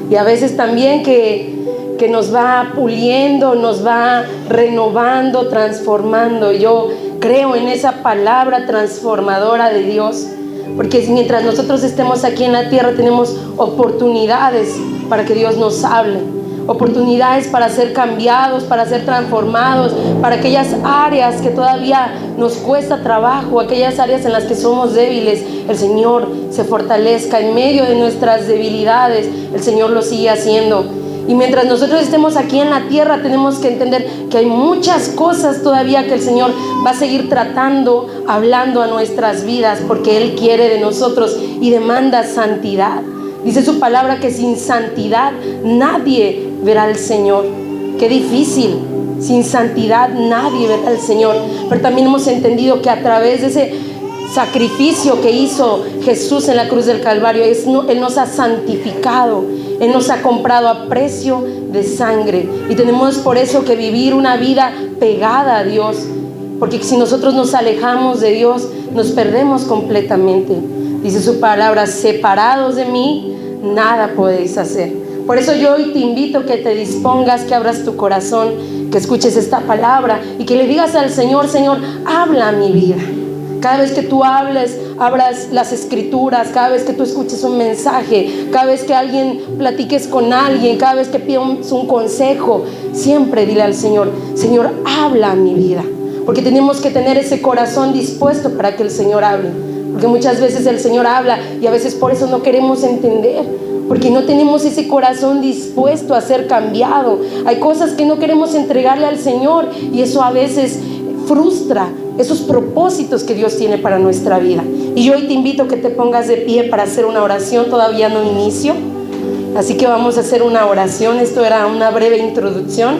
y a veces también que nos va puliendo, nos va renovando, transformando. Yo creo en esa palabra transformadora de Dios, porque mientras nosotros estemos aquí en la tierra tenemos oportunidades para que Dios nos hable, oportunidades para ser cambiados, para ser transformados, para aquellas áreas que todavía nos cuesta trabajo, aquellas áreas en las que somos débiles, el Señor se fortalezca en medio de nuestras debilidades. El Señor lo sigue haciendo. Y mientras nosotros estemos aquí en la tierra tenemos que entender que hay muchas cosas todavía que el Señor va a seguir tratando, hablando a nuestras vidas, porque Él quiere de nosotros y demanda santidad. Dice su palabra que sin santidad nadie verá al Señor. Qué difícil. Sin santidad nadie verá al Señor. Pero también hemos entendido que a través de ese sacrificio que hizo Jesús en la cruz del Calvario, Él nos ha santificado. Él nos ha comprado a precio de sangre. Y tenemos por eso que vivir una vida pegada a Dios. Porque si nosotros nos alejamos de Dios, nos perdemos completamente. Dice su palabra, separados de mí, nada podéis hacer. Por eso yo hoy te invito a que te dispongas, que abras tu corazón, que escuches esta palabra y que le digas al Señor, Señor, habla a mi vida. Cada vez que tú abras las escrituras, cada vez que tú escuches un mensaje, cada vez que platiques con alguien, cada vez que pidas un consejo, siempre dile al Señor, Señor, habla a mi vida. Porque tenemos que tener ese corazón dispuesto para que el Señor hable. Porque muchas veces el Señor habla y a veces por eso no queremos entender, porque no tenemos ese corazón dispuesto a ser cambiado. Hay cosas que no queremos entregarle al Señor y eso a veces frustra esos propósitos que Dios tiene para nuestra vida. Y yo hoy te invito a que te pongas de pie para hacer una oración. Todavía no inicio, así que vamos a hacer una oración. Esto era una breve introducción.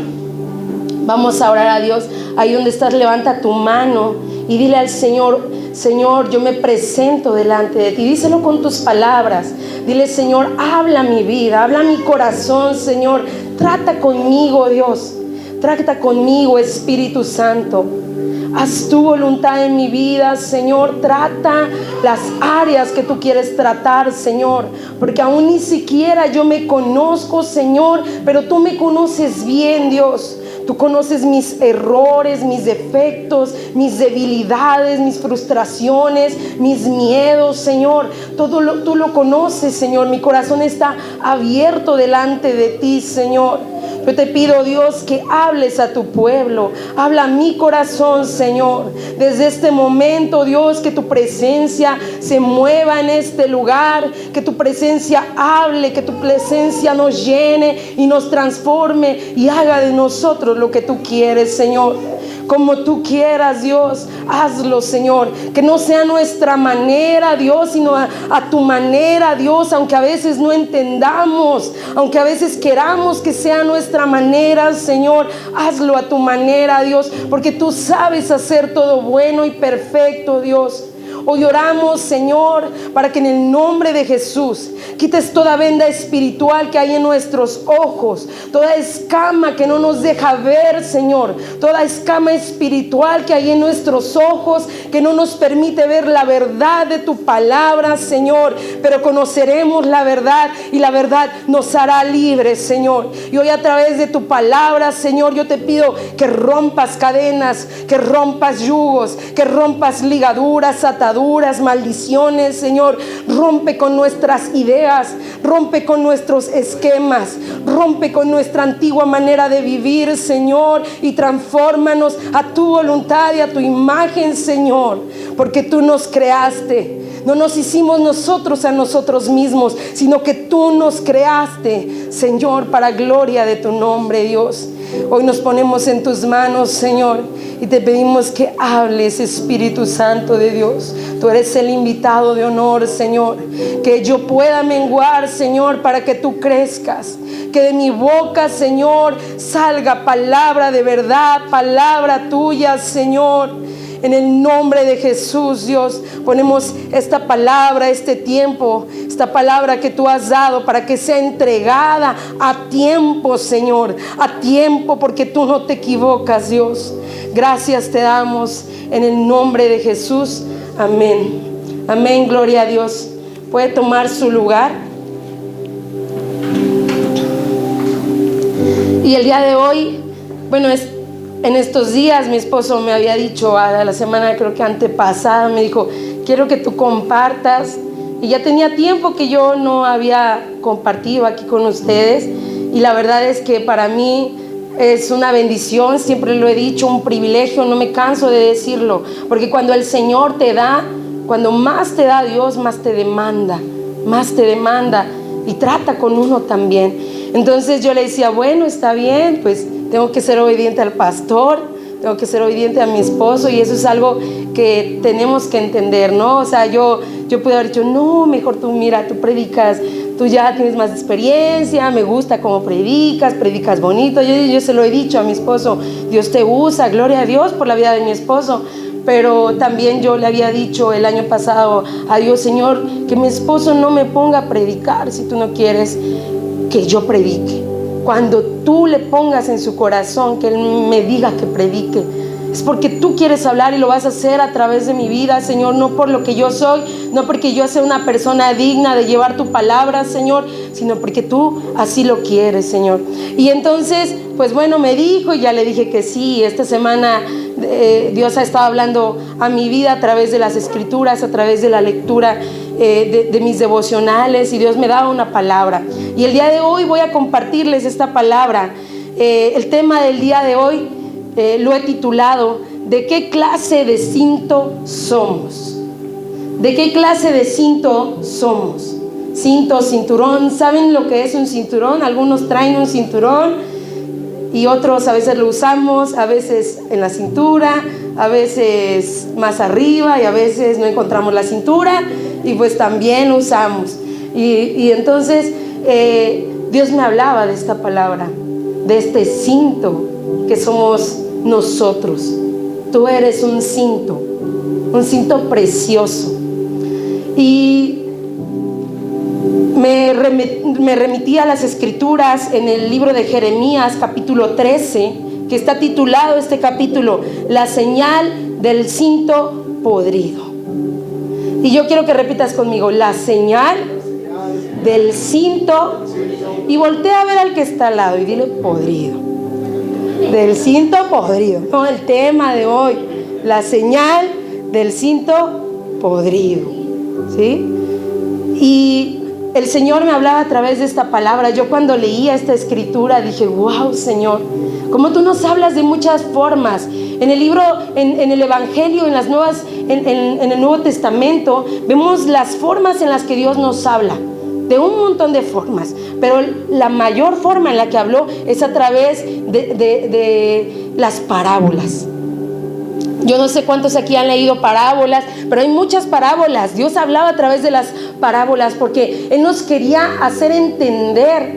Vamos a orar a Dios. Ahí donde estás, levanta tu mano y dile al Señor, Señor, yo me presento delante de ti. Díselo con tus palabras. Dile, Señor, habla mi vida, habla mi corazón, Señor. Trata conmigo, Dios. Trata conmigo, Espíritu Santo. Haz tu voluntad en mi vida, Señor. Trata las áreas que tú quieres tratar, Señor. Porque aún ni siquiera yo me conozco, Señor, pero tú me conoces bien, Dios. Tú conoces mis errores, mis defectos, mis debilidades, mis frustraciones, mis miedos, Señor. Tú lo conoces, Señor. Mi corazón está abierto delante de ti, Señor. Yo te pido, Dios, que hables a tu pueblo. Habla a mi corazón, Señor. Desde este momento, Dios, que tu presencia se mueva en este lugar. Que tu presencia hable, que tu presencia nos llene y nos transforme y haga de nosotros lo que tú quieres, Señor. Como tú quieras, Dios, hazlo, Señor. Que no sea nuestra manera, Dios, sino a tu manera, Dios. Aunque a veces no entendamos, aunque a veces queramos que sea nuestra manera, Señor, hazlo a tu manera, Dios. Porque tú sabes hacer todo bueno y perfecto, Dios. Hoy oramos, Señor, para que en el nombre de Jesús quites toda venda espiritual que hay en nuestros ojos, toda escama que no nos deja ver, Señor, toda escama espiritual que hay en nuestros ojos que no nos permite ver la verdad de tu palabra, Señor. Pero conoceremos la verdad y la verdad nos hará libres, Señor. Y hoy a través de tu palabra, Señor, yo te pido que rompas cadenas, que rompas yugos, que rompas ligaduras, ataduras, maldiciones, Señor. Rompe con nuestras ideas, rompe con nuestros esquemas, rompe con nuestra antigua manera de vivir, Señor, y transfórmanos a tu voluntad y a tu imagen, Señor, porque tú nos creaste. No nos hicimos nosotros a nosotros mismos, sino que tú nos creaste, Señor, para gloria de tu nombre, Dios. Hoy nos ponemos en tus manos, Señor, y te pedimos que hables, Espíritu Santo de Dios. Tú eres el invitado de honor, Señor. Que yo pueda menguar, Señor, para que tú crezcas. Que de mi boca, Señor, salga palabra de verdad, palabra tuya, Señor. En el nombre de Jesús, Dios, ponemos esta palabra, este tiempo, esta palabra que tú has dado para que sea entregada a tiempo, Señor, a tiempo, porque tú no te equivocas, Dios. Gracias te damos en el nombre de Jesús. Amén. Amén, gloria a Dios. Puede tomar su lugar. Y el día de hoy, bueno, en estos días mi esposo me había dicho, a la semana creo que antepasada, me dijo, quiero que tú compartas. Y ya tenía tiempo que yo no había compartido aquí con ustedes. Y la verdad es que para mí es una bendición, siempre lo he dicho, un privilegio, no me canso de decirlo. Porque cuando el Señor te da, cuando más te da Dios, más te demanda y trata con uno también. Entonces yo le decía, bueno, está bien, pues tengo que ser obediente al pastor, tengo que ser obediente a mi esposo, y eso es algo que tenemos que entender, ¿no? O sea, yo pude haber dicho, no, mejor tú, mira, tú predicas, tú ya tienes más experiencia, me gusta cómo predicas bonito. Yo se lo he dicho a mi esposo, Dios te usa, gloria a Dios por la vida de mi esposo. Pero también yo le había dicho el año pasado a Dios, Señor, que mi esposo no me ponga a predicar si tú no quieres que yo predique. Cuando tú le pongas en su corazón que él me diga que predique, es porque tú quieres hablar y lo vas a hacer a través de mi vida, Señor, no por lo que yo soy, no porque yo sea una persona digna de llevar tu palabra, Señor, sino porque tú así lo quieres, Señor. Y entonces, pues bueno, me dijo, y ya le dije que sí. Esta semana Dios ha estado hablando a mi vida a través de las escrituras, a través de la lectura de mis devocionales, y Dios me daba una palabra. Y el día de hoy voy a compartirles esta palabra. El tema del día de hoy lo he titulado ¿de qué clase de cinto somos? ¿De qué clase de cinto somos? Cinto, cinturón. ¿Saben lo que es un cinturón? Algunos traen un cinturón y otros a veces lo usamos, a veces en la cintura, a veces más arriba, y a veces no encontramos la cintura y pues también lo usamos. Y entonces Dios me hablaba de esta palabra, de este cinto que somos nosotros. Tú eres un cinto precioso. Y me remití a las escrituras en el libro de Jeremías capítulo 13, que está titulado este capítulo, La señal del cinto podrido. Y yo quiero que repitas conmigo, la señal del cinto, y voltea a ver al que está al lado y dile podrido. Del cinto podrido, no, el tema de hoy, la señal del cinto podrido, ¿sí? Y el Señor me hablaba a través de esta palabra. Yo cuando leía esta escritura dije, wow, Señor, como tú nos hablas de muchas formas. En el libro, en el Evangelio, en el Nuevo Testamento, vemos las formas en las que Dios nos habla, de un montón de formas, pero la mayor forma en la que habló es a través de las parábolas. Yo no sé cuántos aquí han leído parábolas, pero hay muchas parábolas. Dios hablaba a través de las parábolas porque Él nos quería hacer entender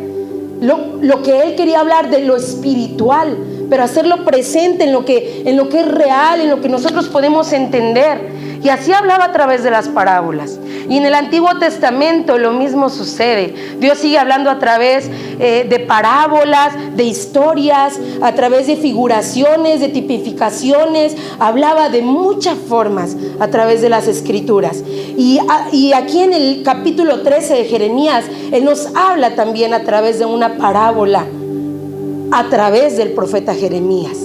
lo que Él quería hablar de lo espiritual, pero hacerlo presente en lo que es real, en lo que nosotros podemos entender. Y así hablaba a través de las parábolas. Y en el Antiguo Testamento lo mismo sucede. Dios sigue hablando a través de parábolas, de historias, a través de figuraciones, de tipificaciones. Hablaba de muchas formas a través de las escrituras. Y aquí en el capítulo 13 de Jeremías, Él nos habla también a través de una parábola, a través del profeta Jeremías.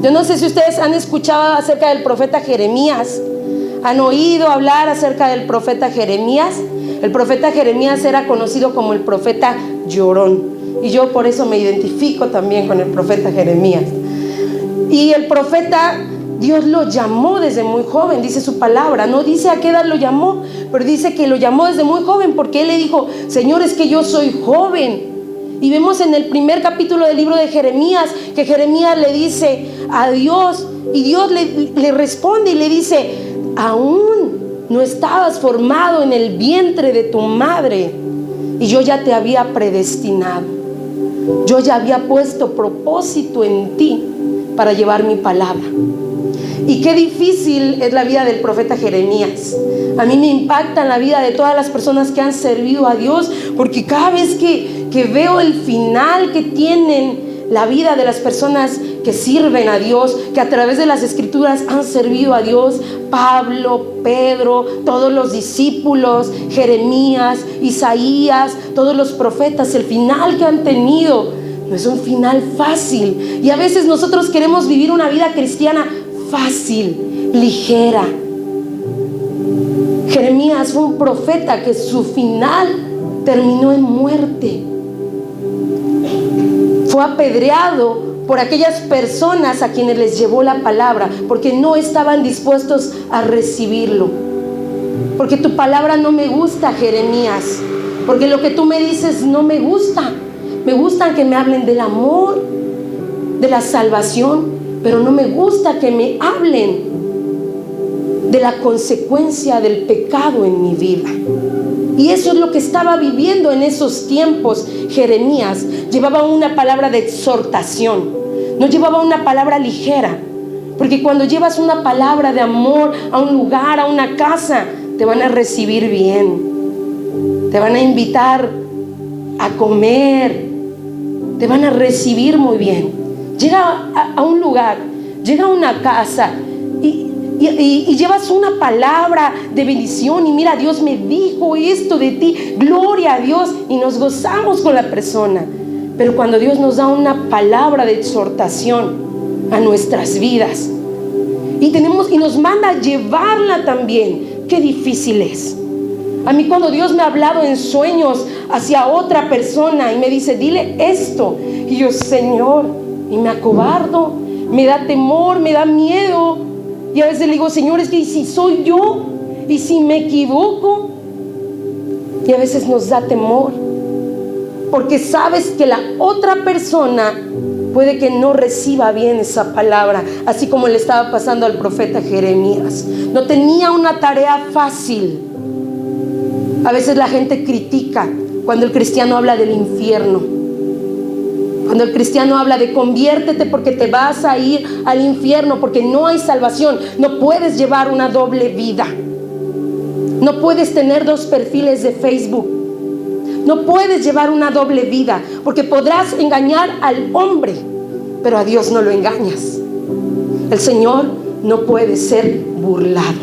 Yo no sé si ustedes han escuchado acerca del profeta Jeremías. ¿Han oído hablar acerca del profeta Jeremías? El profeta Jeremías era conocido como el profeta llorón. Y yo por eso me identifico también con el profeta Jeremías. Y el profeta, Dios lo llamó desde muy joven, dice su palabra. No dice a qué edad lo llamó, pero dice que lo llamó desde muy joven, porque Él le dijo, Señor, es que yo soy joven. Y vemos en el primer capítulo del libro de Jeremías que Jeremías le dice a Dios, y Dios le responde y le dice, aún no estabas formado en el vientre de tu madre y yo ya te había predestinado. Yo ya había puesto propósito en ti para llevar mi palabra. Y qué difícil es la vida del profeta Jeremías. A mí me impacta en la vida de todas las personas que han servido a Dios, porque cada vez que veo el final que tienen la vida de las personas que sirven a Dios, que a través de las escrituras han servido a Dios, Pablo, Pedro, todos los discípulos, Jeremías, Isaías, todos los profetas, el final que han tenido, No es un final fácil. Y a veces nosotros queremos vivir una vida cristiana fácil, ligera. Jeremías fue un profeta que su final terminó en muerte. Fue apedreado por aquellas personas a quienes les llevó la palabra, porque no estaban dispuestos a recibirlo. Porque tu palabra no me gusta, Jeremías. Porque lo que tú me dices no me gusta. Me gusta que me hablen del amor, de la salvación, pero no me gusta que me hablen de la consecuencia del pecado en mi vida. Y eso es lo que estaba viviendo en esos tiempos Jeremías. Llevaba una palabra de exhortación, no llevaba una palabra ligera. Porque cuando llevas una palabra de amor a un lugar, a una casa, te van a recibir bien, te van a invitar a comer, te van a recibir muy bien. Llega a un lugar, llega a una casa y llevas una palabra de bendición y mira, Dios me dijo esto de ti, gloria a Dios, y nos gozamos con la persona. Pero cuando Dios nos da una palabra de exhortación a nuestras vidas y nos manda a llevarla también, qué difícil es. A mí cuando Dios me ha hablado en sueños hacia otra persona y me dice, dile esto, y yo, Señor, y me acobardo, me da temor, me da miedo. Y a veces le digo, Señor, es que ¿y si soy yo? ¿Y si me equivoco? Y a veces nos da temor, porque sabes que la otra persona puede que no reciba bien esa palabra, así como le estaba pasando al profeta Jeremías. No tenía una tarea fácil. A veces la gente critica cuando el cristiano habla del infierno, cuando el cristiano habla de conviértete porque te vas a ir al infierno, porque no hay salvación. No puedes llevar una doble vida, no puedes tener dos perfiles de Facebook, no puedes llevar una doble vida, porque podrás engañar al hombre, pero a Dios no lo engañas. El Señor no puede ser burlado,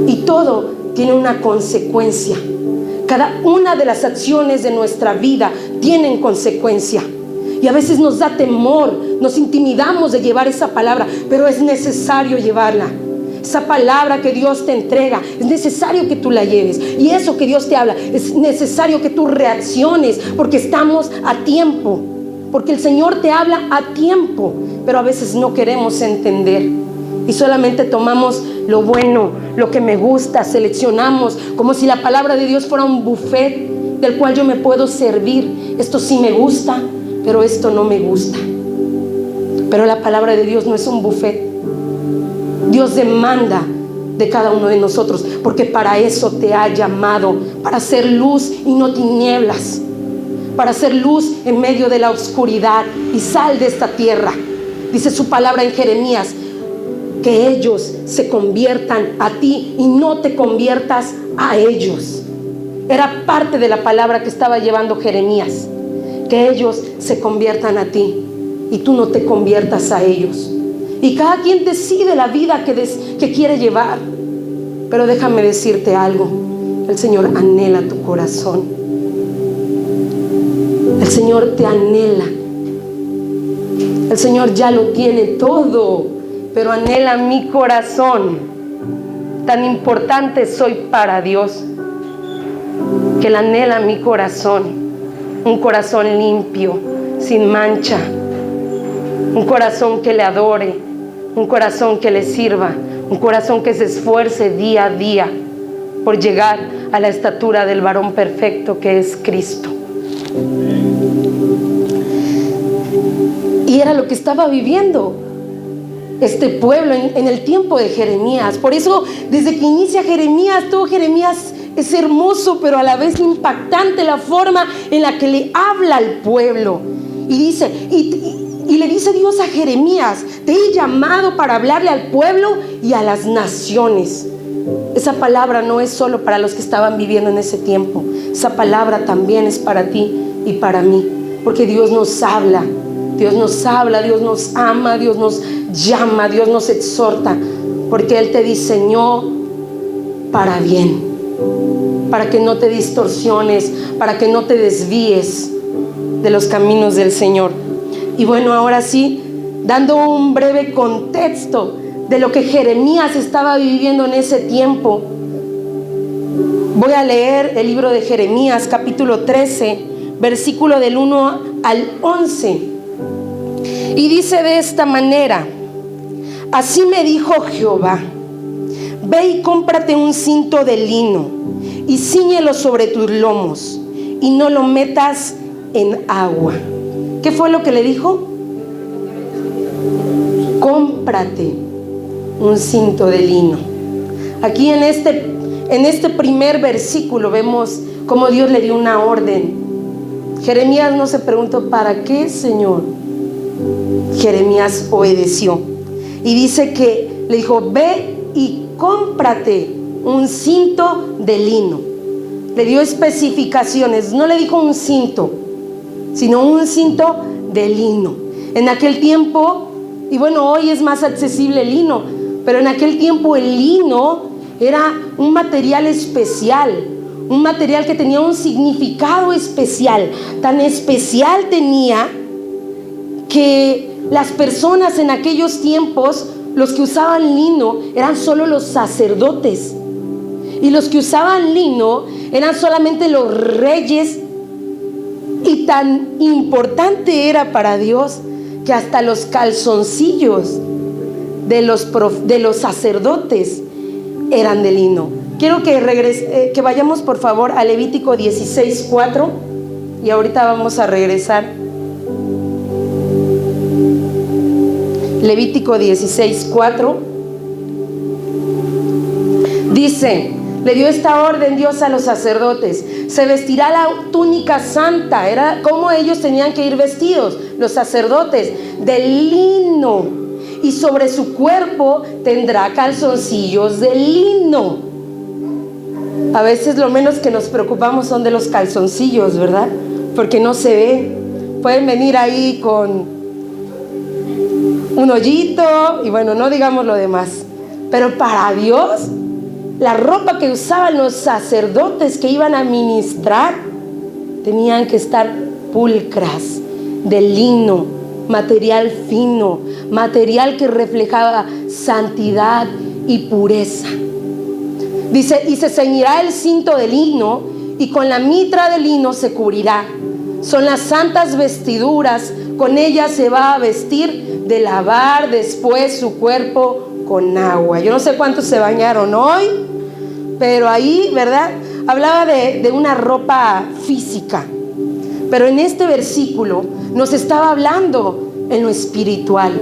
y todo tiene una consecuencia. Cada una de las acciones de nuestra vida tienen consecuencia. Y a veces nos da temor, nos intimidamos de llevar esa palabra, pero es necesario llevarla. Esa palabra que Dios te entrega, es necesario que tú la lleves. Y eso que Dios te habla, es necesario que tú reacciones, porque estamos a tiempo. Porque el Señor te habla a tiempo, pero a veces no queremos entender. Y solamente tomamos lo bueno, lo que me gusta, seleccionamos, como si la palabra de Dios fuera un buffet del cual yo me puedo servir. Esto sí me gusta, pero esto no me gusta. Pero la palabra de Dios no es un buffet. Dios demanda de cada uno de nosotros, porque para eso te ha llamado, para hacer luz y no tinieblas, para hacer luz en medio de la oscuridad y sal de esta tierra. Dice su palabra en Jeremías, que ellos se conviertan a ti y no te conviertas a ellos. Era parte de la palabra que estaba llevando Jeremías, que ellos se conviertan a ti y tú no te conviertas a ellos. Y cada quien decide la vida que quiere llevar. Pero déjame decirte algo, el Señor anhela tu corazón. El Señor te anhela. El Señor ya lo tiene todo, pero anhela mi corazón. Tan importante soy para Dios, que Él anhela mi corazón. Un corazón limpio, sin mancha. Un corazón que le adore, un corazón que le sirva, un corazón que se esfuerce día a día por llegar a la estatura del varón perfecto que es Cristo. Y era lo que estaba viviendo este pueblo en el tiempo de Jeremías. Por eso, desde que inicia Jeremías, todo Jeremías es hermoso, pero a la vez impactante la forma en la que le habla al pueblo. Y dice, y le dice Dios a Jeremías, te he llamado para hablarle al pueblo y a las naciones. Esa palabra no es solo para los que estaban viviendo en ese tiempo. Esa palabra también es para ti y para mí, porque Dios nos habla, Dios nos habla, Dios nos ama, Dios nos llama, Dios nos exhorta, porque Él te diseñó para bien, para que no te distorsiones, para que no te desvíes, de los caminos del Señor. Y bueno, ahora sí, dando un breve contexto de lo que Jeremías estaba viviendo en ese tiempo, voy a leer el libro de Jeremías, capítulo 13, versículo del 1 al 11. Y dice de esta manera: así me dijo Jehová, ve y cómprate un cinto de lino y cíñelo sobre tus lomos y no lo metas en agua. ¿Qué fue lo que le dijo? Cómprate un cinto de lino. Aquí en este primer versículo vemos cómo Dios le dio una orden. Jeremías no se preguntó: ¿para qué, Señor? Jeremías obedeció y dice que le dijo: ve y cómprate un cinto de lino. Le dio especificaciones, no le dijo un cinto, sino un cinto de lino. En aquel tiempo, y bueno, hoy es más accesible el lino, pero en aquel tiempo el lino era un material especial, un material que tenía un significado especial. Tan especial tenía que las personas en aquellos tiempos, los que usaban lino, eran solo los sacerdotes. Y los que usaban lino eran solamente los reyes. Y tan importante era para Dios que hasta los calzoncillos de los sacerdotes eran de lino. Quiero que vayamos por favor a Levítico 16:4 y ahorita vamos a regresar. Levítico 16:4 dice: le dio esta orden Dios a los sacerdotes: se vestirá la túnica santa. Era como ellos tenían que ir vestidos, los sacerdotes, de lino, y sobre su cuerpo tendrá calzoncillos de lino. A veces lo menos que nos preocupamos son de los calzoncillos, ¿verdad? Porque no se ve. Pueden venir ahí con un hoyito y bueno, no digamos lo demás. Pero para Dios, la ropa que usaban los sacerdotes que iban a ministrar tenían que estar pulcras, de lino, material fino, material que reflejaba santidad y pureza. Dice: y se ceñirá el cinto de lino y con la mitra de lino se cubrirá. Son las santas vestiduras, con ellas se va a vestir, de lavar después su cuerpo con agua. Yo no sé cuántos se bañaron hoy, pero ahí, ¿verdad? Hablaba de una ropa física. Pero en este versículo nos estaba hablando en lo espiritual.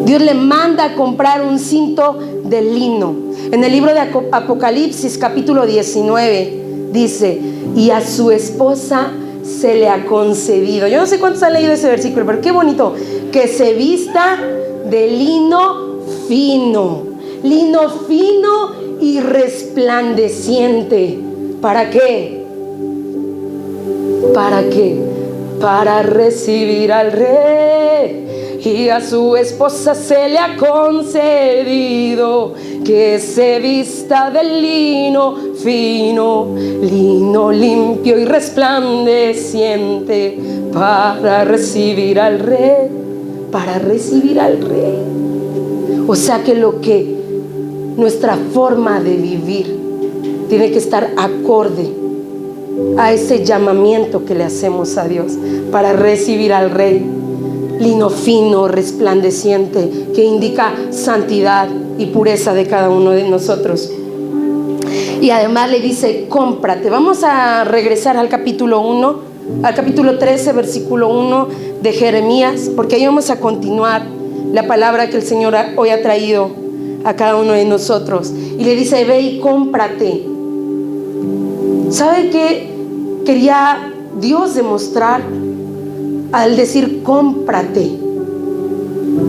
Dios le manda a comprar un cinto de lino. En el libro de Apocalipsis, capítulo 19, dice: y a su esposa se le ha concedido. Yo no sé cuántos han leído ese versículo, pero qué bonito. Que se vista de lino fino y resplandeciente. ¿Para qué? ¿Para qué? Para recibir al rey. Y a su esposa se le ha concedido que se vista de lino fino, lino limpio y resplandeciente, para recibir al rey, para recibir al rey. O sea que nuestra forma de vivir tiene que estar acorde a ese llamamiento que le hacemos a Dios, para recibir al rey. Lino fino, resplandeciente, que indica santidad y pureza de cada uno de nosotros. Y además le dice: cómprate. Vamos a regresar al capítulo 13, versículo 1 de Jeremías, porque ahí vamos a continuar la palabra que el Señor hoy ha traído a cada uno de nosotros. Y le dice: ve y cómprate. ¿Sabe qué quería Dios demostrar al decir cómprate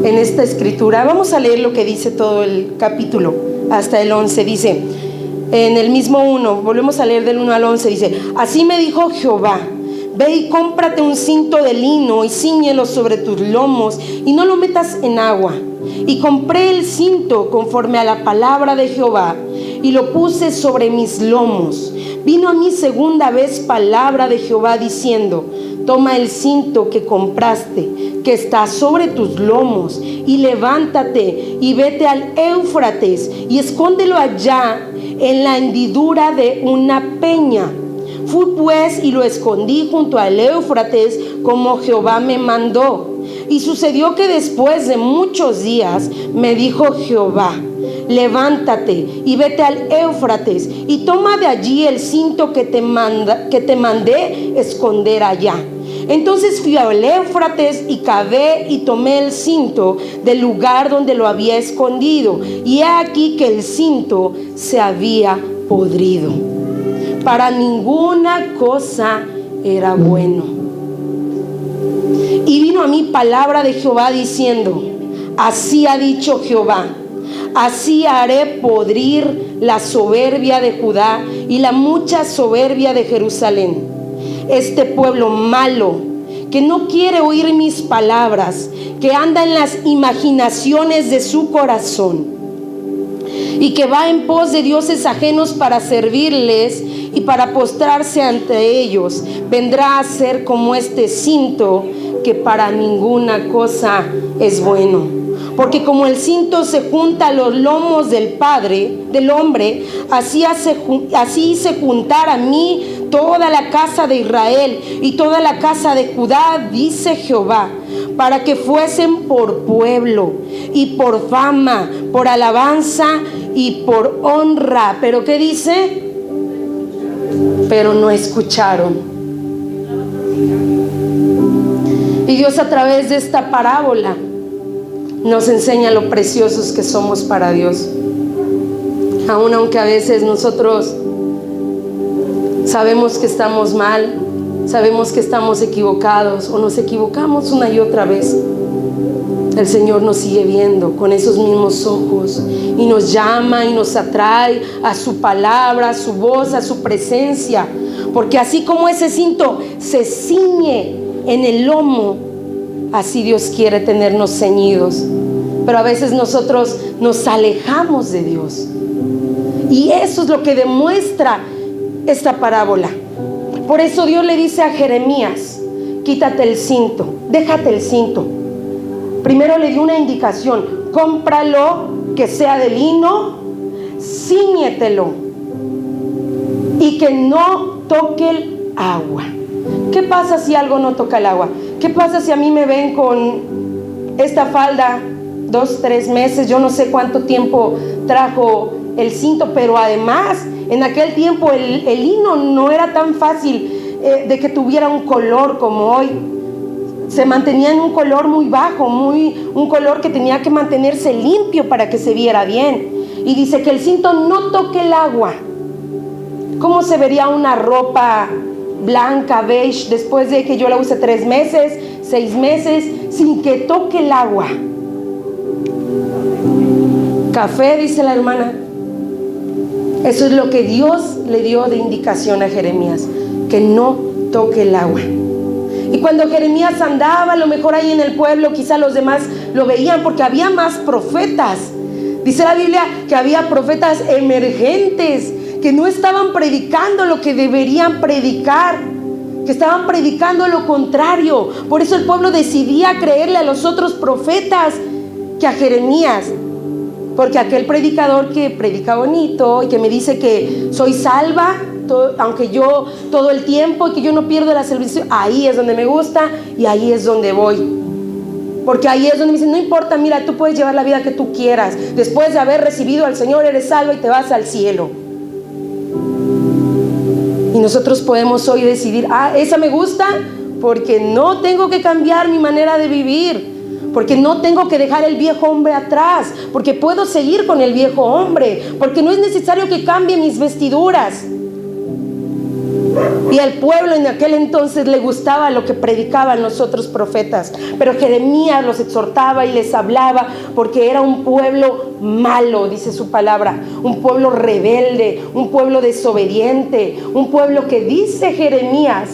en esta escritura? Vamos a leer lo que dice todo el capítulo hasta el 11. Dice en el mismo 1, volvemos a leer del 1 al 11, dice: así me dijo Jehová, ve y cómprate un cinto de lino y cíñelo sobre tus lomos y no lo metas en agua. Y compré el cinto conforme a la palabra de Jehová y lo puse sobre mis lomos. Vino a mí segunda vez palabra de Jehová diciendo: toma el cinto que compraste, que está sobre tus lomos, y levántate y vete al Éufrates y escóndelo allá en la hendidura de una peña. Fui pues y lo escondí junto al Éufrates como Jehová me mandó. Y sucedió que después de muchos días me dijo Jehová: levántate y vete al Éufrates y toma de allí el cinto que te mandé esconder allá. Entonces fui al Éufrates y cavé y tomé el cinto del lugar donde lo había escondido, y he aquí que el cinto se había podrido. Para ninguna cosa era bueno. Y vino a mí palabra de Jehová diciendo: así ha dicho Jehová, así haré podrir la soberbia de Judá y la mucha soberbia de Jerusalén. Este pueblo malo, que no quiere oír mis palabras, que anda en las imaginaciones de su corazón, y que va en pos de dioses ajenos para servirles y para postrarse ante ellos, vendrá a ser como este cinto que para ninguna cosa es bueno. Porque como el cinto se junta a los lomos del hombre, así hice juntar a mí toda la casa de Israel y toda la casa de Judá, dice Jehová, para que fuesen por pueblo y por fama, por alabanza y por honra. ¿Pero qué dice? Pero no escucharon. Y Dios, a través de esta parábola, nos enseña lo preciosos que somos para Dios. Aunque a veces nosotros sabemos que estamos mal, sabemos que estamos equivocados o nos equivocamos una y otra vez, el Señor nos sigue viendo con esos mismos ojos y nos llama y nos atrae a su palabra, a su voz, a su presencia. Porque así como ese cinto se ciñe en el lomo, así Dios quiere tenernos ceñidos. Pero a veces nosotros nos alejamos de Dios, y eso es lo que demuestra esta parábola. Por eso Dios le dice a Jeremías: quítate el cinto, déjate el cinto. Primero le dio una indicación: cómpralo, que sea de lino, cíñetelo y que no toque el agua. ¿Qué pasa si algo no toca el agua? ¿Qué pasa si a mí me ven con esta falda 2, 3 meses? Yo no sé cuánto tiempo trajo el cinto, pero además en aquel tiempo el lino no era tan fácil de que tuviera un color como hoy. Se mantenía en un color muy bajo, un color que tenía que mantenerse limpio para que se viera bien. Y dice que el cinto no toque el agua. ¿Cómo se vería una ropa blanca, beige, después de que yo la use 3 meses, 6 meses, sin que toque el agua? Café, dice la hermana. Eso es lo que Dios le dio de indicación a Jeremías, que no toque el agua. Y cuando Jeremías andaba, a lo mejor ahí en el pueblo, quizá los demás lo veían porque había más profetas. Dice la Biblia que había profetas emergentes que no estaban predicando lo que deberían predicar, que estaban predicando lo contrario. Por eso el pueblo decidía creerle a los otros profetas que a Jeremías. Porque aquel predicador que predica bonito y que me dice que soy salva, aunque yo todo el tiempo, y que yo no pierdo la salvación, ahí es donde me gusta y ahí es donde voy. Porque ahí es donde me dicen: no importa, mira, tú puedes llevar la vida que tú quieras. Después de haber recibido al Señor, eres salva y te vas al cielo. Y nosotros podemos hoy decidir: esa me gusta porque no tengo que cambiar mi manera de vivir, porque no tengo que dejar el viejo hombre atrás, porque puedo seguir con el viejo hombre, porque no es necesario que cambie mis vestiduras. Y al pueblo en aquel entonces le gustaba lo que predicaban los otros profetas, pero Jeremías los exhortaba y les hablaba porque era un pueblo malo, dice su palabra, un pueblo rebelde, un pueblo desobediente, un pueblo que, dice Jeremías,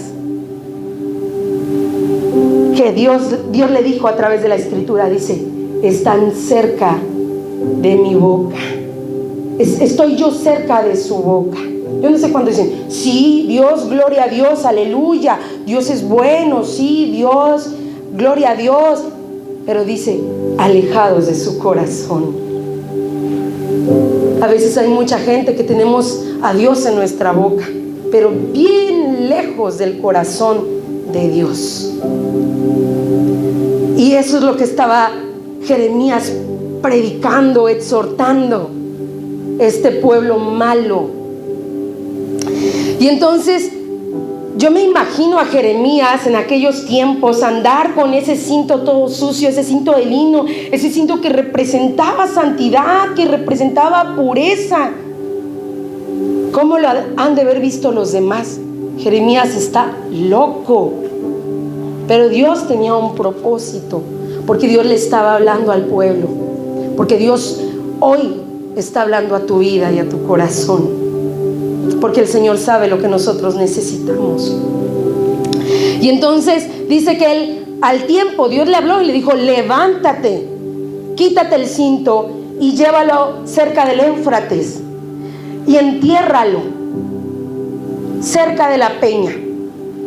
que Dios le dijo a través de la escritura, dice: están cerca de mi boca, estoy yo cerca de su boca. Yo no sé cuándo dicen, sí, Dios, gloria a Dios, aleluya, Dios es bueno, sí, Dios, gloria a Dios. Pero dice, alejados de su corazón. A veces hay mucha gente que tenemos a Dios en nuestra boca, pero bien lejos del corazón de Dios. Y eso es lo que estaba Jeremías predicando, exhortando este pueblo malo. Y entonces yo me imagino a Jeremías en aquellos tiempos andar con ese cinto todo sucio, ese cinto de lino, ese cinto que representaba santidad, que representaba pureza. ¿Cómo lo han de haber visto los demás? Jeremías está loco. Pero Dios tenía un propósito, porque Dios le estaba hablando al pueblo, porque Dios hoy está hablando a tu vida y a tu corazón, porque el Señor sabe lo que nosotros necesitamos. Y entonces dice que él, al tiempo, Dios le habló y le dijo, levántate, quítate el cinto y llévalo cerca del Éufrates y entiérralo cerca de la peña.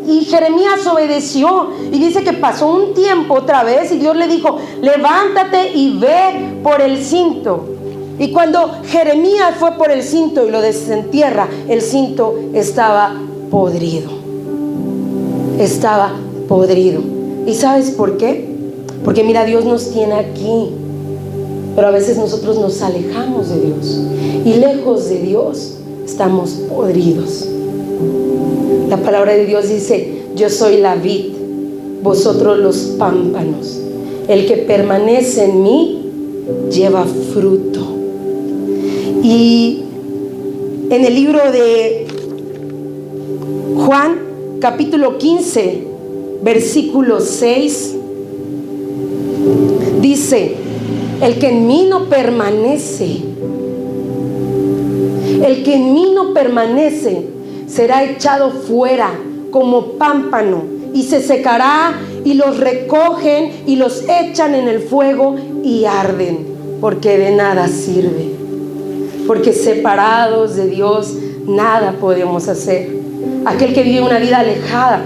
Y Jeremías obedeció, y dice que pasó un tiempo otra vez y Dios le dijo, levántate y ve por el cinto. Y cuando Jeremías fue por el cinto y lo desentierra, el cinto estaba podrido. Estaba podrido. ¿Y sabes por qué? Porque mira, Dios nos tiene aquí, pero a veces nosotros nos alejamos de Dios, y lejos de Dios estamos podridos. La palabra de Dios dice, yo soy la vid, vosotros los pámpanos. El que permanece en mí lleva fruto. Y en el libro de Juan, capítulo 15, versículo 6, dice, el que en mí no permanece, el que en mí no permanece, será echado fuera como pámpano y se secará, y los recogen y los echan en el fuego y arden, porque de nada sirve, porque separados de Dios nada podemos hacer. Aquel que vive una vida alejada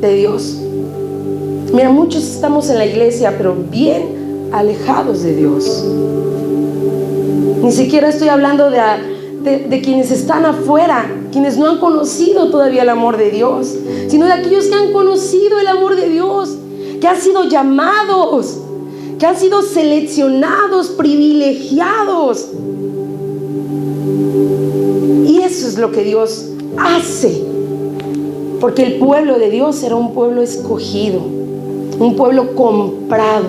de Dios, mira, muchos estamos en la iglesia pero bien alejados de Dios. Ni siquiera estoy hablando de quienes están afuera, quienes no han conocido todavía el amor de Dios, sino de aquellos que han conocido el amor de Dios, que han sido llamados, que han sido seleccionados, privilegiados. Y eso es lo que Dios hace, porque el pueblo de Dios era un pueblo escogido, un pueblo comprado.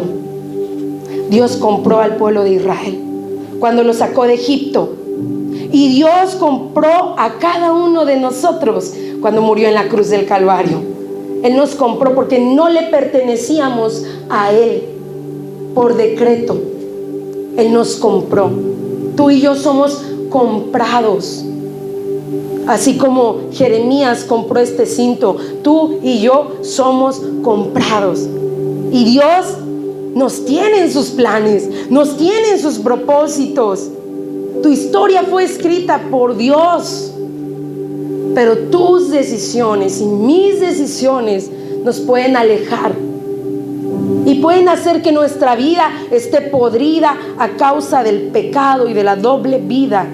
Dios compró al pueblo de Israel cuando lo sacó de Egipto. Y Dios compró a cada uno de nosotros cuando murió en la cruz del Calvario. Él nos compró porque no le pertenecíamos a Él por decreto. Él nos compró. Tú y yo somos comprados. Así como Jeremías compró este cinto, tú y yo somos comprados. Y Dios nos tiene en sus planes, nos tiene en sus propósitos. Tu historia fue escrita por Dios, pero tus decisiones y mis decisiones nos pueden alejar y pueden hacer que nuestra vida esté podrida a causa del pecado y de la doble vida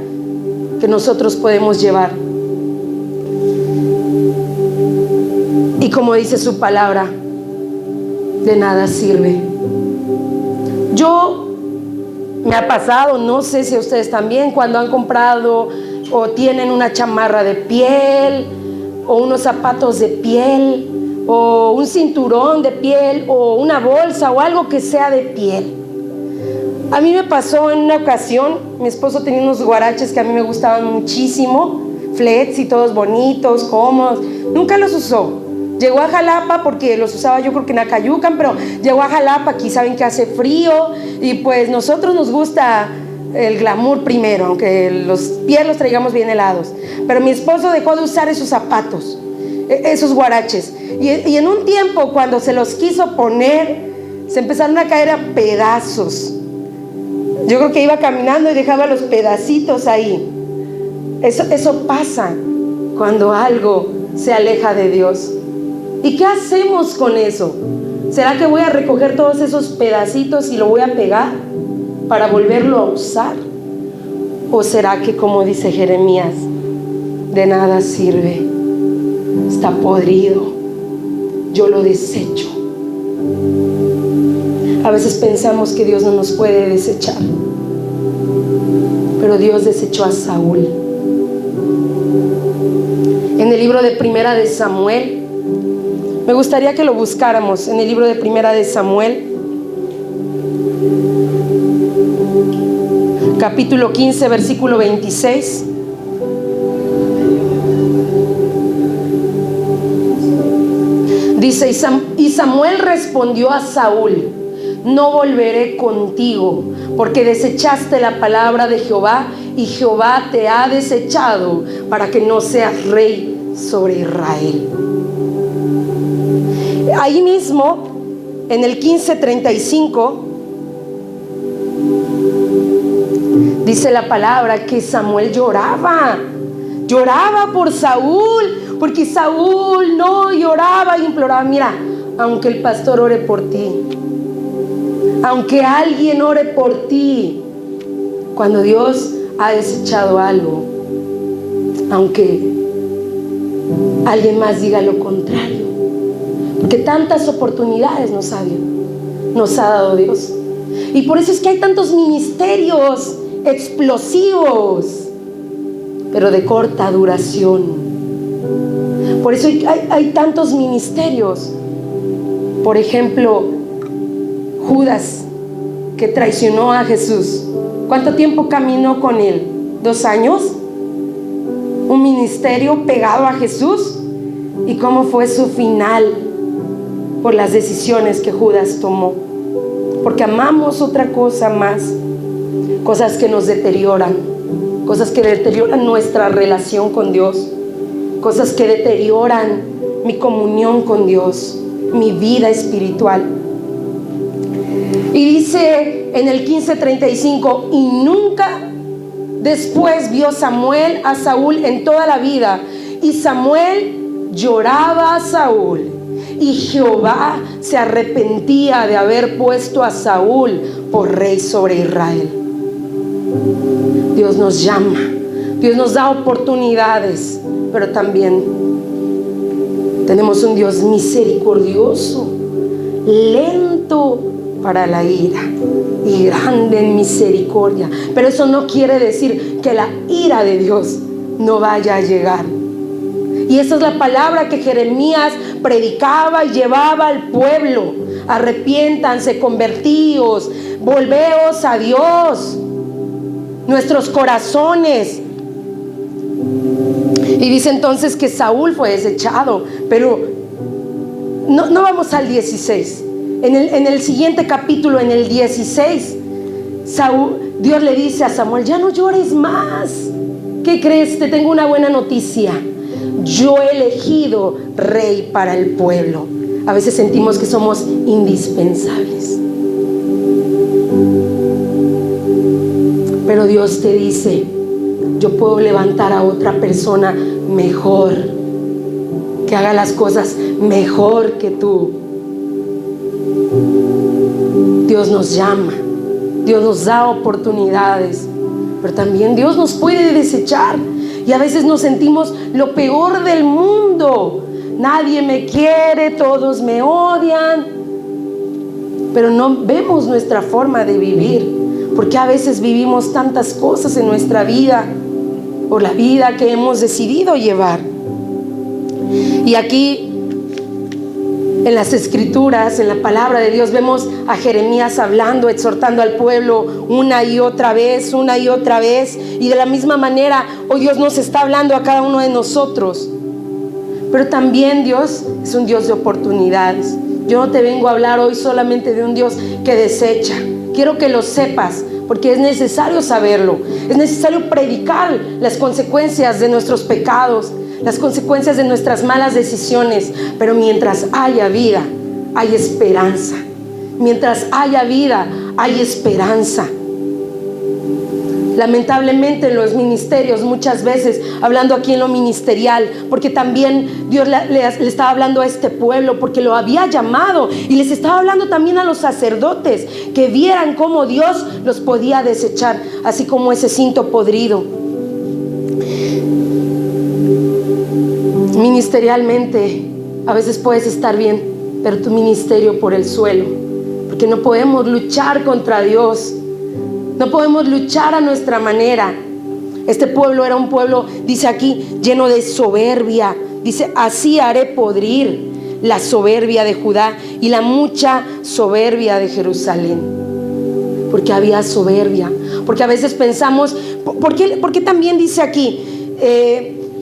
que nosotros podemos llevar. Y como dice su palabra, de nada sirve. Me ha pasado, no sé si a ustedes también, cuando han comprado o tienen una chamarra de piel o unos zapatos de piel o un cinturón de piel o una bolsa o algo que sea de piel. A mí me pasó en una ocasión, mi esposo tenía unos guaraches que a mí me gustaban muchísimo, flats y todos bonitos, cómodos, nunca los usó. Llegó a Jalapa, porque los usaba yo creo que en Acayucan, pero llegó a Jalapa, aquí saben que hace frío, y pues nosotros nos gusta el glamour primero, aunque los pies los traigamos bien helados. Pero mi esposo dejó de usar esos zapatos, esos guaraches, y en un tiempo cuando se los quiso poner, se empezaron a caer a pedazos. Yo creo que iba caminando y dejaba los pedacitos ahí. Eso pasa cuando algo se aleja de Dios. ¿Y qué hacemos con eso? ¿Será que voy a recoger todos esos pedacitos y lo voy a pegar para volverlo a usar? ¿O será que, como dice Jeremías, de nada sirve, está podrido, yo lo desecho? A veces pensamos que Dios no nos puede desechar, pero Dios desechó a Saúl. En el libro de Primera de Samuel, me gustaría que lo buscáramos, en el libro de Primera de Samuel, capítulo 15, versículo 26. Dice, y Samuel respondió a Saúl: no volveré contigo, porque desechaste la palabra de Jehová, y Jehová te ha desechado para que no seas rey sobre Israel. Ahí mismo, en el 15:35, dice la palabra que Samuel lloraba por Saúl, porque Saúl no lloraba e imploraba. Mira, aunque el pastor ore por ti, aunque alguien ore por ti, cuando Dios ha desechado algo, aunque alguien más diga lo contrario, porque tantas oportunidades nos ha dado Dios. Y por eso es que hay tantos ministerios explosivos, pero de corta duración. Por eso hay tantos ministerios. Por ejemplo, Judas, que traicionó a Jesús. ¿Cuánto tiempo caminó con él? 2 años. Un ministerio pegado a Jesús. ¿Y cómo fue su final? Por las decisiones que Judas tomó. Porque amamos otra cosa más. Cosas que nos deterioran. Cosas que deterioran nuestra relación con Dios. Cosas que deterioran mi comunión con Dios, mi vida espiritual. Y dice en el 15:35, y nunca después vio Samuel a Saúl en toda la vida. Y Samuel lloraba a Saúl, y Jehová se arrepentía de haber puesto a Saúl por rey sobre Israel. Dios nos llama, Dios nos da oportunidades, pero también tenemos un Dios misericordioso, lento para la ira y grande en misericordia. Pero eso no quiere decir que la ira de Dios no vaya a llegar. Y esa es la palabra que Jeremías predicaba y llevaba al pueblo: arrepiéntanse, convertíos, volveos a Dios, nuestros corazones. Y dice entonces que Saúl fue desechado, pero no vamos al 16. En el siguiente capítulo, en el 16, Dios le dice a Samuel: ya no llores más. ¿Qué crees? Te tengo una buena noticia. Yo he elegido rey para el pueblo. A veces sentimos que somos indispensables, pero Dios te dice: yo puedo levantar a otra persona mejor, que haga las cosas mejor que tú. Dios nos llama, Dios nos da oportunidades, pero también Dios nos puede desechar. Y a veces nos sentimos lo peor del mundo. Nadie me quiere, todos me odian. Pero no vemos nuestra forma de vivir, porque a veces vivimos tantas cosas en nuestra vida, por la vida que hemos decidido llevar. Y aquí en las escrituras, en la palabra de Dios, vemos a Jeremías hablando, exhortando al pueblo una y otra vez. Y de la misma manera hoy Dios nos está hablando a cada uno de nosotros. Pero también Dios es un Dios de oportunidades. Yo no te vengo a hablar hoy solamente de un Dios que desecha. Quiero que lo sepas, porque es necesario saberlo. Es necesario predicar las consecuencias de nuestros pecados, las consecuencias de nuestras malas decisiones. Pero mientras haya vida, hay esperanza. Mientras haya vida, hay esperanza. Lamentablemente en los ministerios, muchas veces, hablando aquí en lo ministerial, porque también Dios le estaba hablando a este pueblo, porque lo había llamado, y les estaba hablando también a los sacerdotes, que vieran cómo Dios los podía desechar, así como ese cinto podrido. Ministerialmente, a veces puedes estar bien, pero tu ministerio por el suelo, porque no podemos luchar contra Dios. No podemos luchar a nuestra manera. Este pueblo era un pueblo, dice aquí, lleno de soberbia. Dice, así haré podrir la soberbia de Judá y la mucha soberbia de Jerusalén. Porque había soberbia. Porque a veces pensamos, ¿por qué también dice aquí?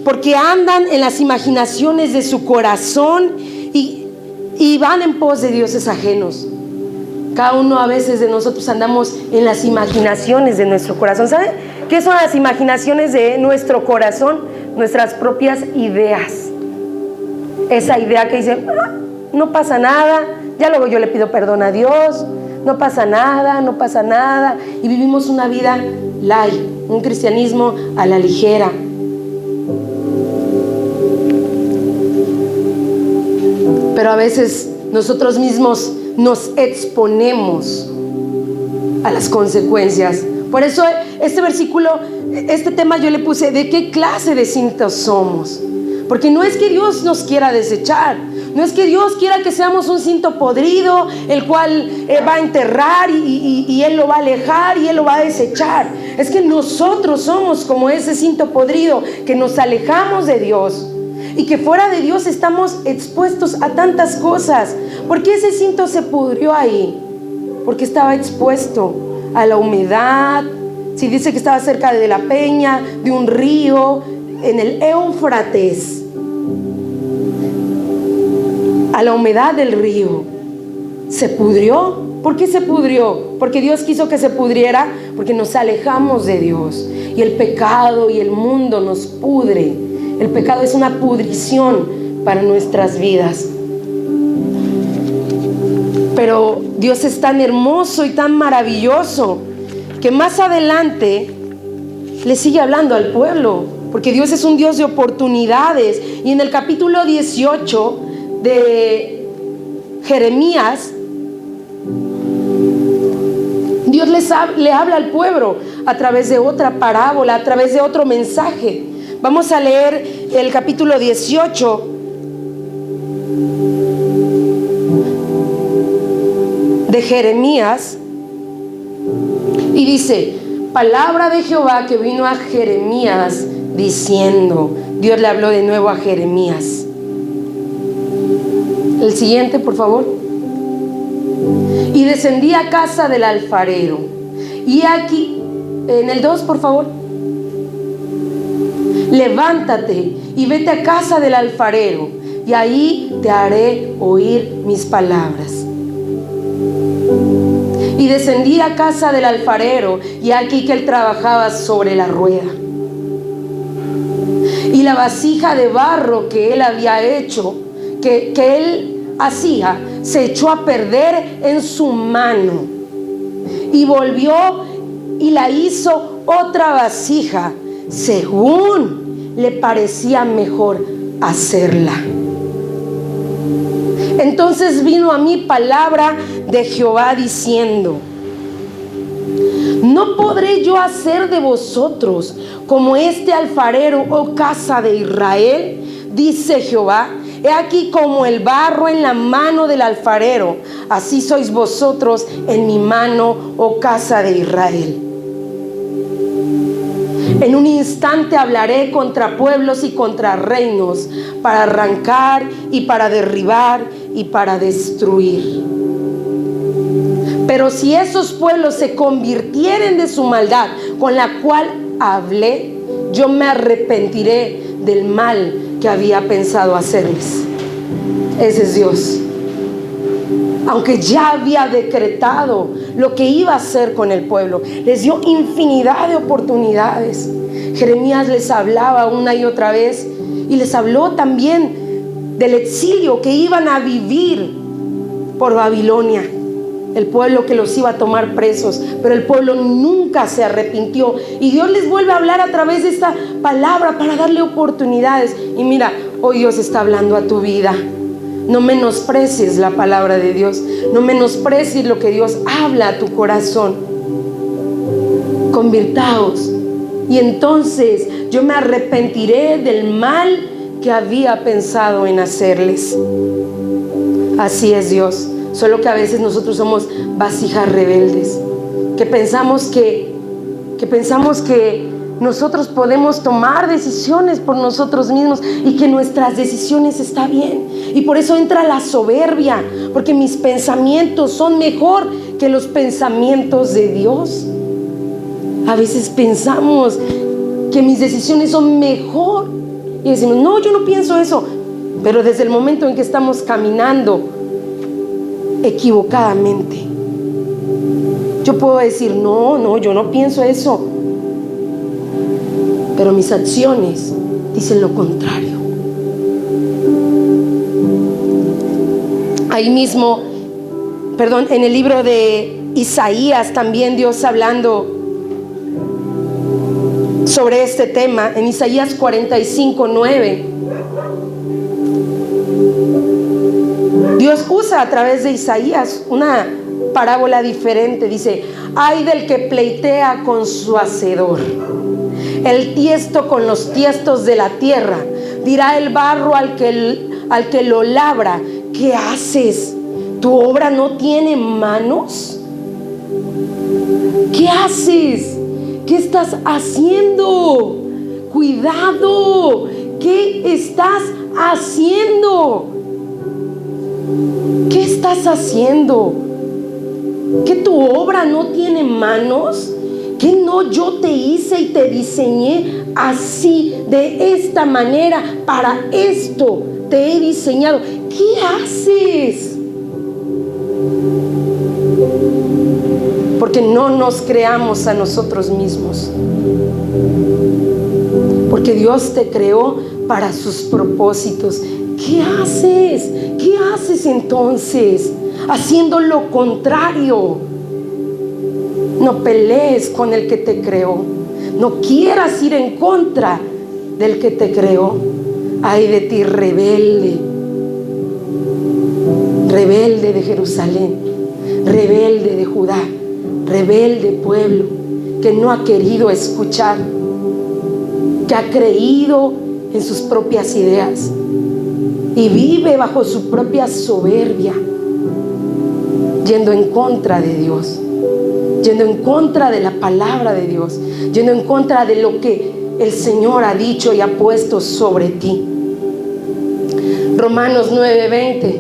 Porque andan en las imaginaciones de su corazón y van en pos de dioses ajenos. Cada uno a veces de nosotros andamos en las imaginaciones de nuestro corazón. ¿Saben qué son las imaginaciones de nuestro corazón? Nuestras propias ideas. Esa idea que dice, no pasa nada, ya luego yo le pido perdón a Dios, no pasa nada, no pasa nada. Y vivimos una vida light, un cristianismo a la ligera. Pero a veces nosotros mismos nos exponemos a las consecuencias. Por eso este versículo, este tema yo le puse, ¿de qué clase de cintos somos? Porque no es que Dios nos quiera desechar, no es que Dios quiera que seamos un cinto podrido, el cual va a enterrar y Él lo va a alejar y Él lo va a desechar. Es que nosotros somos como ese cinto podrido, que nos alejamos de Dios. Y que fuera de Dios estamos expuestos a tantas cosas. ¿Por qué ese cinto se pudrió ahí? Porque estaba expuesto a la humedad. Si dice que estaba cerca de la peña, de un río, en el Éufrates, a la humedad del río. ¿Se pudrió? ¿Por qué se pudrió? Porque Dios quiso que se pudriera, porque nos alejamos de Dios. Y el pecado y el mundo nos pudre. El pecado es una pudrición para nuestras vidas. Pero Dios es tan hermoso y tan maravilloso que más adelante le sigue hablando al pueblo, porque Dios es un Dios de oportunidades. Y en el capítulo 18 de Jeremías, Dios le habla al pueblo a través de otra parábola, a través de otro mensaje. Vamos a leer el capítulo 18 de Jeremías y dice: palabra de Jehová que vino a Jeremías diciendo. Dios le habló de nuevo a Jeremías. El siguiente, por favor. Y descendí a casa del alfarero. Y aquí, en el 2, por favor. Levántate y vete a casa del alfarero, y ahí te haré oír mis palabras. Y descendí a casa del alfarero, y aquí que él trabajaba sobre la rueda. Y la vasija de barro que él había hecho, que él hacía, se echó a perder en su mano. Y volvió y la hizo otra vasija, según le parecía mejor hacerla. Entonces vino a mí palabra de Jehová diciendo: ¿no podré yo hacer de vosotros como este alfarero, oh casa de Israel? Dice Jehová: he aquí como el barro en la mano del alfarero, así sois vosotros en mi mano, oh casa de Israel. En un instante hablaré contra pueblos y contra reinos, para arrancar y para derribar y para destruir. Pero si esos pueblos se convirtieren de su maldad con la cual hablé, yo me arrepentiré del mal que había pensado hacerles. Ese es Dios. Aunque ya había decretado lo que iba a hacer con el pueblo, les dio infinidad de oportunidades. Jeremías les hablaba una y otra vez, y les habló también del exilio que iban a vivir por Babilonia. el pueblo que los iba a tomar presos, pero el pueblo nunca se arrepintió. Y Dios les vuelve a hablar a través de esta palabra para darle oportunidades. Y mira, hoy Dios está hablando a tu vida. No menosprecies la palabra de Dios. No menosprecies lo que Dios habla a tu corazón. Convirtaos, y entonces yo me arrepentiré del mal que había pensado en hacerles. Así es Dios. Solo que a veces nosotros somos vasijas rebeldes, que pensamos que nosotros podemos tomar decisiones por nosotros mismos y que nuestras decisiones están bien. Y por eso entra la soberbia, porque mis pensamientos son mejor que los pensamientos de Dios. A veces pensamos que mis decisiones son mejor y decimos, no, yo no pienso eso. Pero desde el momento en que estamos caminando equivocadamente, yo puedo decir, no, yo no pienso eso, pero mis acciones dicen lo contrario. Ahí mismo, en el libro de Isaías, también Dios hablando sobre este tema, en Isaías 45:9, Dios usa a través de Isaías una parábola diferente. Dice: ay del que pleitea con su hacedor, el tiesto con los tiestos de la tierra. Dirá el barro al que lo labra: ¿qué haces? ¿Tu obra no tiene manos? ¿Qué haces? ¿Qué estás haciendo? Cuidado, ¿qué estás haciendo? ¿Qué estás haciendo? ¿Que tu obra no tiene manos? ¿Que no yo te hice y te diseñé así, de esta manera, para esto te he diseñado? ¿Qué haces? Porque no nos creamos a nosotros mismos, porque Dios te creó para sus propósitos. ¿Qué haces? ¿Qué haces entonces? Haciendo lo contrario. No pelees con el que te creó. No quieras ir en contra del que te creó. Ay de ti, rebelde. Rebelde de Jerusalén. Rebelde de Judá. Rebelde pueblo que no ha querido escuchar, que ha creído en sus propias ideas y vive bajo su propia soberbia, yendo en contra de Dios, yendo en contra de la palabra de Dios, yendo en contra de lo que el Señor ha dicho y ha puesto sobre ti. Romanos 9:20,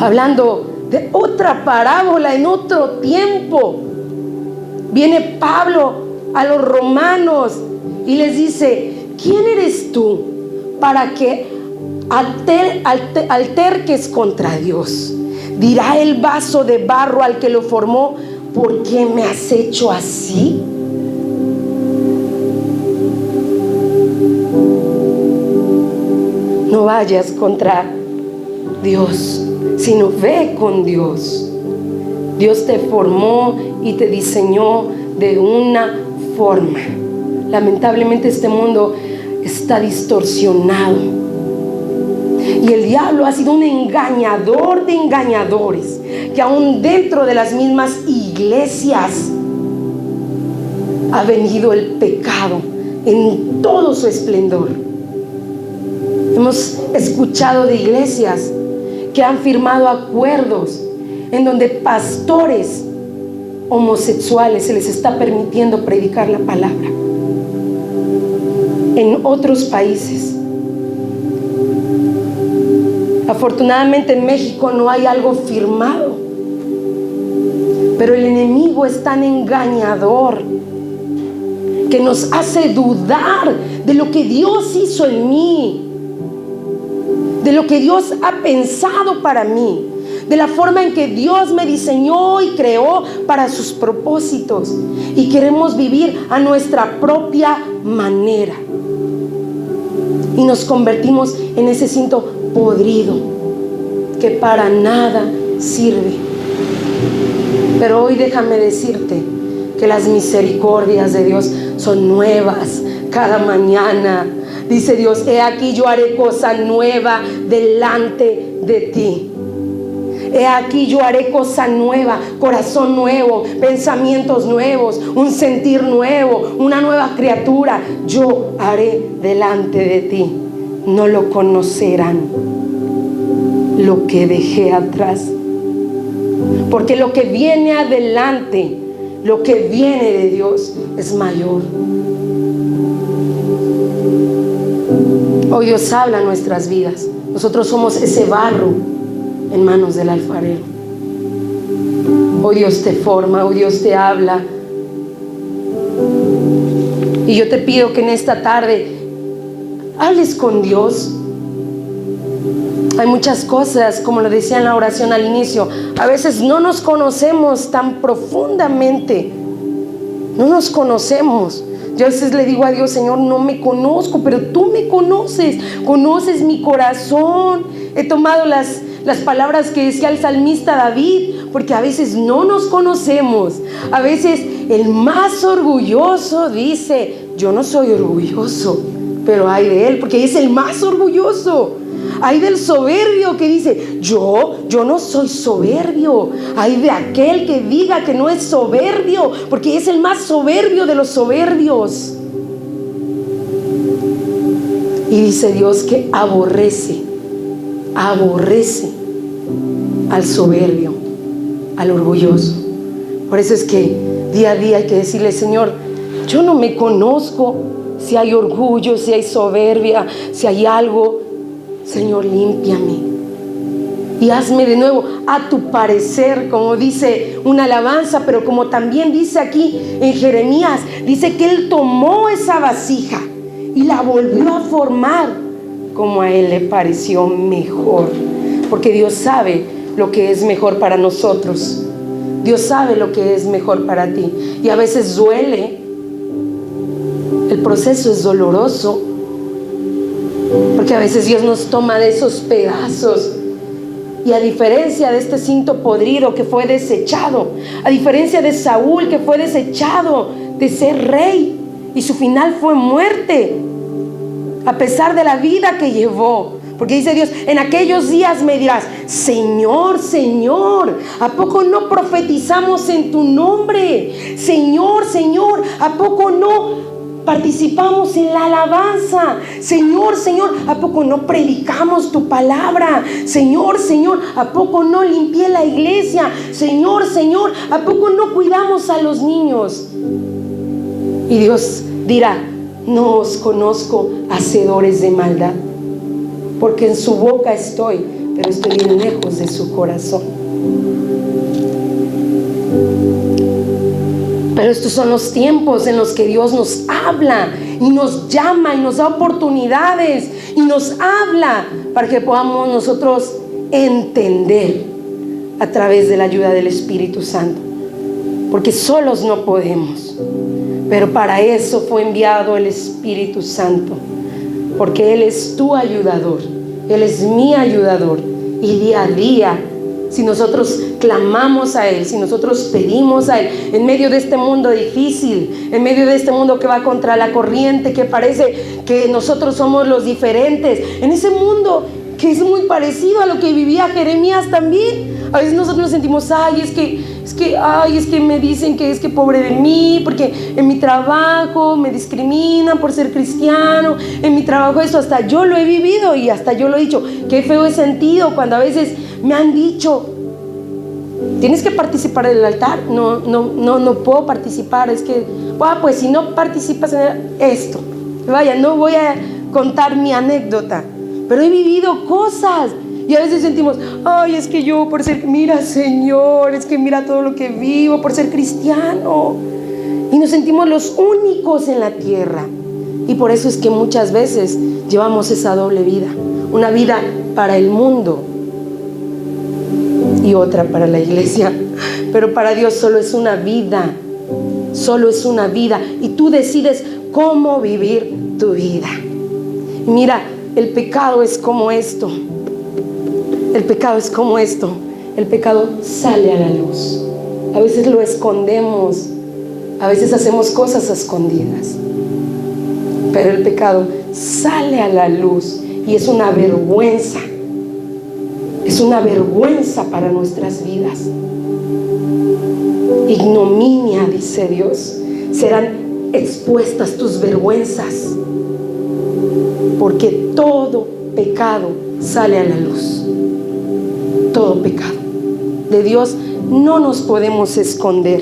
hablando de otra parábola en otro tiempo, viene Pablo a los romanos y les dice: ¿quién eres tú para que alterques contra Dios? Dirá el vaso de barro al que lo formó: ¿por qué me has hecho así? No vayas contra Dios, sino ve con Dios. Dios te formó y te diseñó de una forma. Lamentablemente este mundo está distorsionado y el diablo ha sido un engañador de engañadores, que aún dentro de las mismas iglesias ha venido el pecado en todo su esplendor. Hemos escuchado de iglesias que han firmado acuerdos en donde pastores homosexuales se les está permitiendo predicar la palabra. En otros países, afortunadamente en México no hay algo firmado, pero el enemigo es tan engañador que nos hace dudar de lo que Dios hizo en mí, de lo que Dios ha pensado para mí, de la forma en que Dios me diseñó y creó para sus propósitos, y queremos vivir a nuestra propia manera y nos convertimos en ese cinto podrido que para nada sirve. Pero hoy déjame decirte que las misericordias de Dios son nuevas cada mañana. Dice Dios: he aquí yo haré cosa nueva delante de ti. He aquí yo haré cosa nueva, corazón nuevo, pensamientos nuevos, un sentir nuevo, una nueva criatura. Yo haré delante de ti. No lo conocerán lo que dejé atrás. Porque lo que viene adelante, lo que viene de Dios es mayor. Hoy Dios habla en nuestras vidas. Nosotros somos ese barro en manos del alfarero. Hoy Dios te forma, hoy Dios te habla. Y yo te pido que en esta tarde hables con Dios. Hay muchas cosas, como lo decía en la oración al inicio, a veces no nos conocemos tan profundamente. No nos conocemos. Yo a veces le digo a Dios: Señor, no me conozco, pero tú me conoces. Conoces mi corazón. He tomado las palabras que decía el salmista David, porque a veces no nos conocemos. A veces el más orgulloso dice: yo no soy orgulloso, pero ay de él, porque es el más orgulloso. Hay del soberbio que dice: yo no soy soberbio. Hay de aquel que diga que no es soberbio, porque es el más soberbio de los soberbios. Y dice Dios que aborrece al soberbio, al orgulloso. Por eso es que día a día hay que decirle: Señor, yo no me conozco. Si hay orgullo, si hay soberbia, si hay algo, Señor, límpiame y hazme de nuevo a tu parecer, como dice una alabanza, pero como también dice aquí en Jeremías, dice que Él tomó esa vasija y la volvió a formar como a Él le pareció mejor, porque Dios sabe lo que es mejor para nosotros. Dios sabe lo que es mejor para ti, y a veces duele, el proceso es doloroso, porque a veces Dios nos toma de esos pedazos. Y a diferencia de este cinto podrido que fue desechado, a diferencia de Saúl que fue desechado de ser rey y su final fue muerte, a pesar de la vida que llevó. Porque dice Dios: en aquellos días me dirás: Señor, Señor, ¿a poco no profetizamos en tu nombre? Señor, Señor, ¿a poco no participamos en la alabanza? Señor, Señor, ¿a poco no predicamos tu palabra? Señor, Señor, ¿a poco no limpié la iglesia? Señor, Señor, ¿a poco no cuidamos a los niños? Y Dios dirá: no os conozco, hacedores de maldad, porque en su boca estoy, pero estoy bien lejos de su corazón. Pero estos son los tiempos en los que Dios nos habla y nos llama y nos da oportunidades y nos habla para que podamos nosotros entender a través de la ayuda del Espíritu Santo, porque solos no podemos. Pero para eso fue enviado el Espíritu Santo, porque Él es tu ayudador, Él es mi ayudador. Y día a día, si nosotros clamamos a Él, si nosotros pedimos a Él, en medio de este mundo difícil, en medio de este mundo que va contra la corriente, que parece que nosotros somos los diferentes, en ese mundo que es muy parecido a lo que vivía Jeremías también, a veces nosotros nos sentimos: ay, es que me dicen que es que pobre de mí, porque en mi trabajo me discriminan por ser cristiano, en mi trabajo eso, hasta yo lo he vivido y hasta yo lo he dicho. Qué feo he sentido cuando a veces me han dicho: tienes que participar del altar. No puedo participar, es que, pues si no participas en esto, vaya, no voy a contar mi anécdota, pero he vivido cosas. Y a veces sentimos: ay, es que yo por ser, mira Señor, es que mira todo lo que vivo por ser cristiano. Y nos sentimos los únicos en la tierra. Y por eso es que muchas veces llevamos esa doble vida. Una vida para el mundo y otra para la iglesia. Pero para Dios solo es una vida. Solo es una vida. Y tú decides cómo vivir tu vida. Mira, el pecado es como esto. El pecado es como esto. el pecado sale a la luz. A veces lo escondemos, a veces hacemos cosas a escondidas, pero el pecado sale a la luz y es una vergüenza. Es una vergüenza para nuestras vidas. Ignominia, dice Dios, serán expuestas tus vergüenzas, porque todo pecado sale a la luz. Todo pecado. De Dios no nos podemos esconder.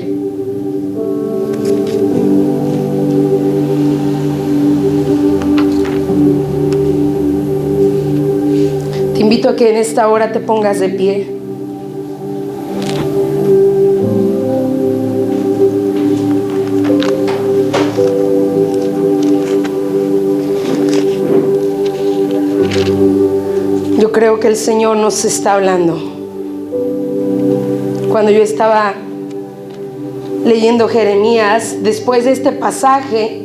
Te invito a que en esta hora te pongas de pie. Yo creo que el Señor nos está hablando. Cuando yo estaba leyendo Jeremías, después de este pasaje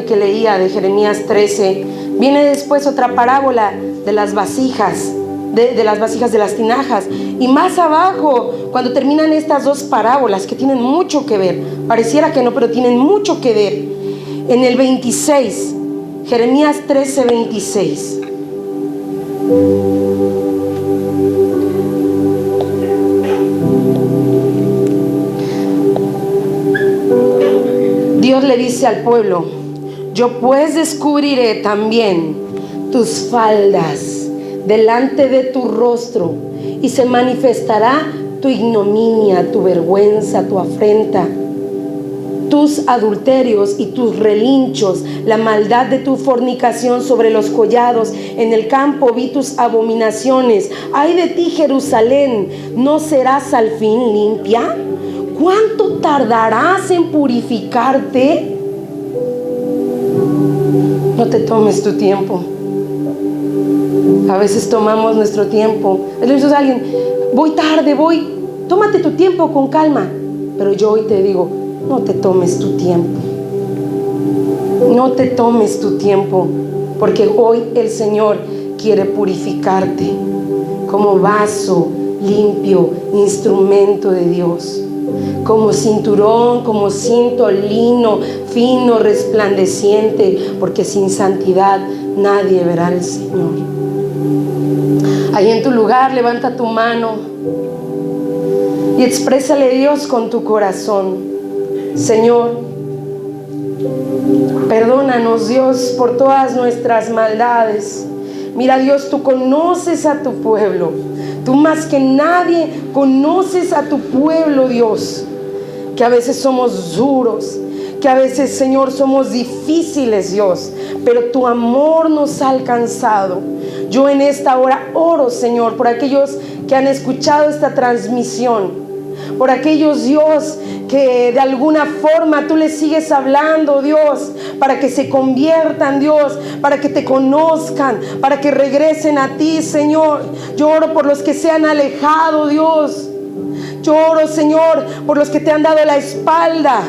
que leía de Jeremías 13, viene después otra parábola de las vasijas, de las vasijas de las tinajas. Y más abajo, cuando terminan estas dos parábolas que tienen mucho que ver, pareciera que no, pero tienen mucho que ver, en el 26, Jeremías 13, 26. Dios le dice al pueblo: yo pues descubriré también tus faldas delante de tu rostro, y se manifestará tu ignominia, tu vergüenza, tu afrenta, tus adulterios y tus relinchos, la maldad de tu fornicación sobre los collados. En el campo vi tus abominaciones. Ay de ti, Jerusalén, ¿no serás al fin limpia? ¿Cuánto tardarás en purificarte? No te tomes tu tiempo. A veces tomamos nuestro tiempo. Le dices a alguien: voy tarde, tómate tu tiempo con calma. Pero yo hoy te digo: no te tomes tu tiempo. No te tomes tu tiempo, porque hoy el Señor quiere purificarte como vaso limpio, instrumento de Dios, como cinturón, como cinto lino, fino, resplandeciente, porque sin santidad nadie verá al Señor. Ahí en tu lugar, levanta tu mano y exprésale a Dios con tu corazón: Señor, perdónanos, Dios, por todas nuestras maldades. Mira, Dios, tú conoces a tu pueblo. Tú más que nadie conoces a tu pueblo, Dios. Que a veces somos duros, que a veces, Señor, somos difíciles, Dios, pero tu amor nos ha alcanzado. Yo en esta hora oro, Señor, por aquellos que han escuchado esta transmisión, por aquellos, Dios, que de alguna forma tú les sigues hablando, Dios, para que se conviertan, Dios, para que te conozcan, para que regresen a ti, Señor. Yo oro por los que se han alejado, Dios. Yo oro, Señor, por los que te han dado la espalda.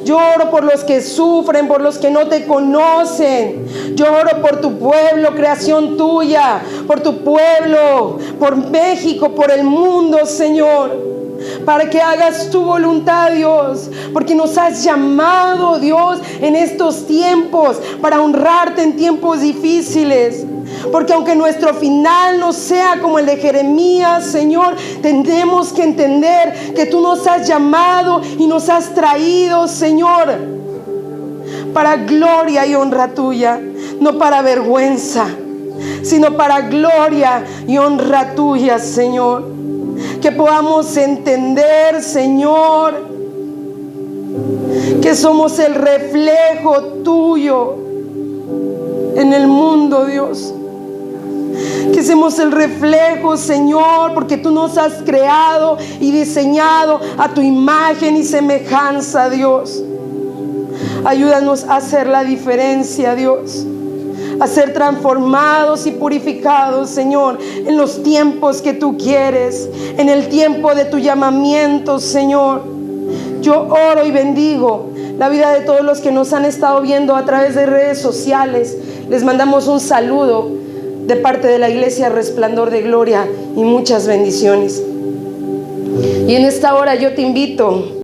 Yo oro por los que sufren, por los que no te conocen. Yo oro por tu pueblo, creación tuya, por tu pueblo, por México, por el mundo, Señor, para que hagas tu voluntad, Dios, porque nos has llamado, Dios, en estos tiempos para honrarte en tiempos difíciles. Porque aunque nuestro final no sea como el de Jeremías, Señor, tenemos que entender que tú nos has llamado y nos has traído, Señor, para gloria y honra tuya, no para vergüenza, sino para gloria y honra tuya, Señor. Que podamos entender, Señor, que somos el reflejo tuyo en el mundo, Dios. Que somos el reflejo, Señor, porque tú nos has creado y diseñado a tu imagen y semejanza, Dios. Ayúdanos a hacer la diferencia, Dios, a ser transformados y purificados, Señor, en los tiempos que tú quieres, en el tiempo de tu llamamiento, Señor. Yo oro y bendigo la vida de todos los que nos han estado viendo a través de redes sociales. Les mandamos un saludo de parte de la Iglesia Resplandor de Gloria y muchas bendiciones. Y en esta hora yo te invito